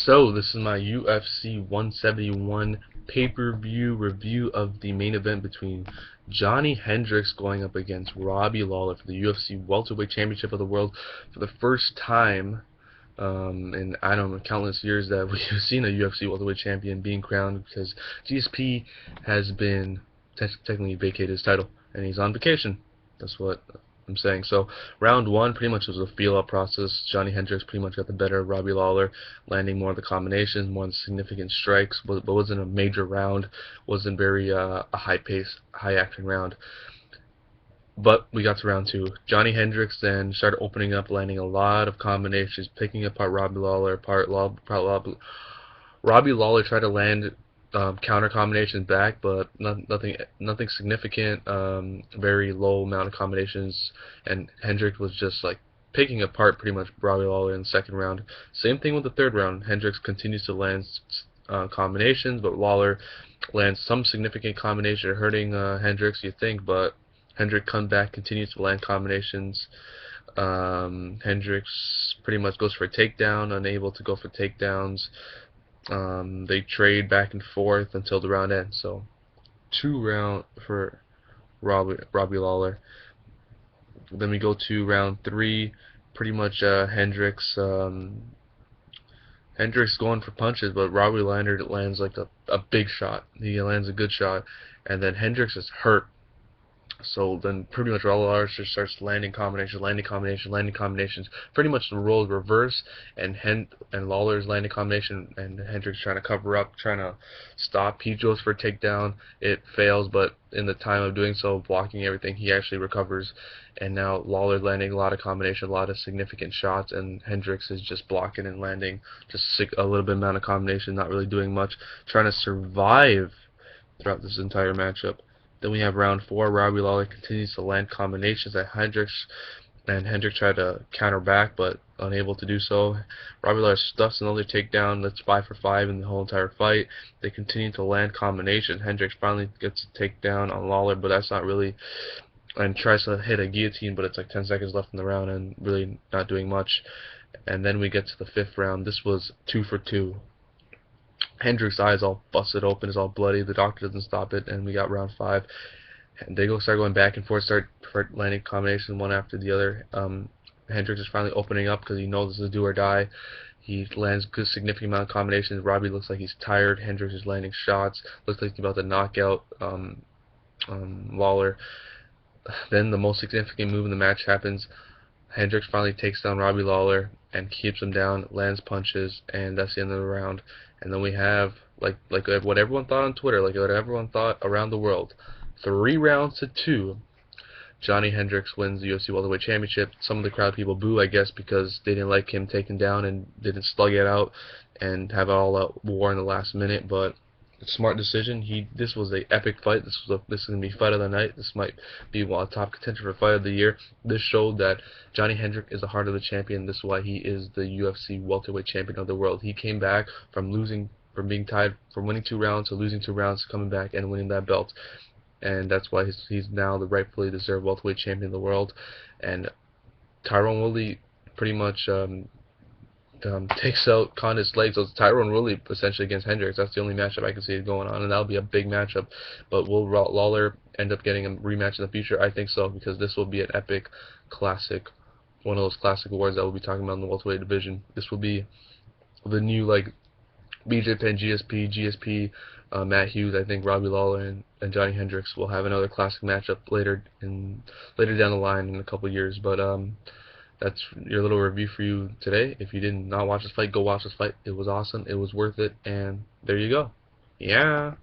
So this is my UFC 171 pay-per-view review of the main event between Johny Hendricks going up against Robbie Lawler for the UFC Welterweight Championship of the World for the first time in I don't know countless years that we've seen a UFC Welterweight champion being crowned, because GSP has been technically vacated his title and he's on vacation. That's what I'm saying. So round one pretty much was a feel-out process. Johny Hendricks pretty much got the better of Robbie Lawler, landing more of the combinations, more of the significant strikes, but wasn't a major round. Wasn't very a high-paced, high-action round. But we got to round two. Johny Hendricks then started opening up, landing a lot of combinations, picking apart Robbie Lawler. Robbie Lawler tried to land counter combinations back, but nothing significant. Very low amount of combinations, and Hendricks was just like picking apart pretty much Robbie Lawler in the second round. Same thing with the third round. Hendricks continues to land combinations, but Lawler lands some significant combination, hurting Hendricks, you think, but Hendricks comes back, continues to land combinations. Hendricks pretty much goes for a takedown, unable to go for takedowns. They trade back and forth until the round ends. So 2 round for Robbie Lawler. Then we go to round 3. Pretty much Hendricks going for punches, but Robbie Lawler lands like a big shot. He lands a good shot, and then Hendricks is hurt. So then pretty much Lawler just starts landing combinations. Pretty much the roles reverse, and Lawler's landing combination, and Hendricks trying to cover up, trying to stop. He goes for a takedown. It fails, but in the time of doing so, blocking everything, he actually recovers. And now Lawler's landing a lot of combinations, a lot of significant shots, and Hendricks is just blocking and landing just a little bit amount of combination, not really doing much, trying to survive throughout this entire matchup. Then we have round 4. Robbie Lawler continues to land combinations at Hendricks, and Hendricks tried to counter back, but unable to do so. Robbie Lawler stuffs another takedown. That's 5 for 5 in the whole entire fight. They continue to land combinations. Hendricks finally gets a takedown on Lawler, but that's not really, and tries to hit a guillotine, but it's like 10 seconds left in the round and really not doing much. And then we get to the 5th round. This was 2 for 2. Hendricks' eyes all busted open, is all bloody. The doctor doesn't stop it, and we got round 5. And they start going back and forth, start landing combinations one after the other. Hendricks is finally opening up because he knows this is do or die. He lands good significant amount of combinations. Robbie looks like he's tired. Hendricks is landing shots. Looks like he's about to knock out Lawler. Then the most significant move in the match happens. Hendricks finally takes down Robbie Lawler and keeps him down, lands punches, and that's the end of the round. And then we have, like what everyone thought on Twitter, like what everyone thought around the world, 3 rounds to 2. Johny Hendricks wins the UFC Welterweight Championship. Some of the crowd people boo, I guess, because they didn't like him taken down and didn't slug it out and have all out war in the last minute. But smart decision. This was an epic fight. This is gonna be fight of the night. This might be one of the top contention for fight of the year. This showed that Johny Hendricks is the heart of the champion. This is why he is the UFC welterweight champion of the world. He came back from being tied, from winning 2 rounds to losing 2 rounds, to coming back and winning that belt. And that's why he's now the rightfully deserved welterweight champion of the world. And Tyrone Woodley pretty much takes out Condit's legs. So it's Tyrone Woodley essentially against Hendricks. That's the only matchup I can see going on, and that'll be a big matchup. But will Lawler end up getting a rematch in the future? I think so, because this will be an epic, classic, one of those classic awards that we'll be talking about in the welterweight division. This will be the new, like, BJ Penn, GSP, Matt Hughes. I think Robbie Lawler and Johny Hendricks will have another classic matchup later down the line in a couple of years. But that's your little review for you today. If you did not watch this fight, go watch this fight. It was awesome. It was worth it. And there you go. Yeah.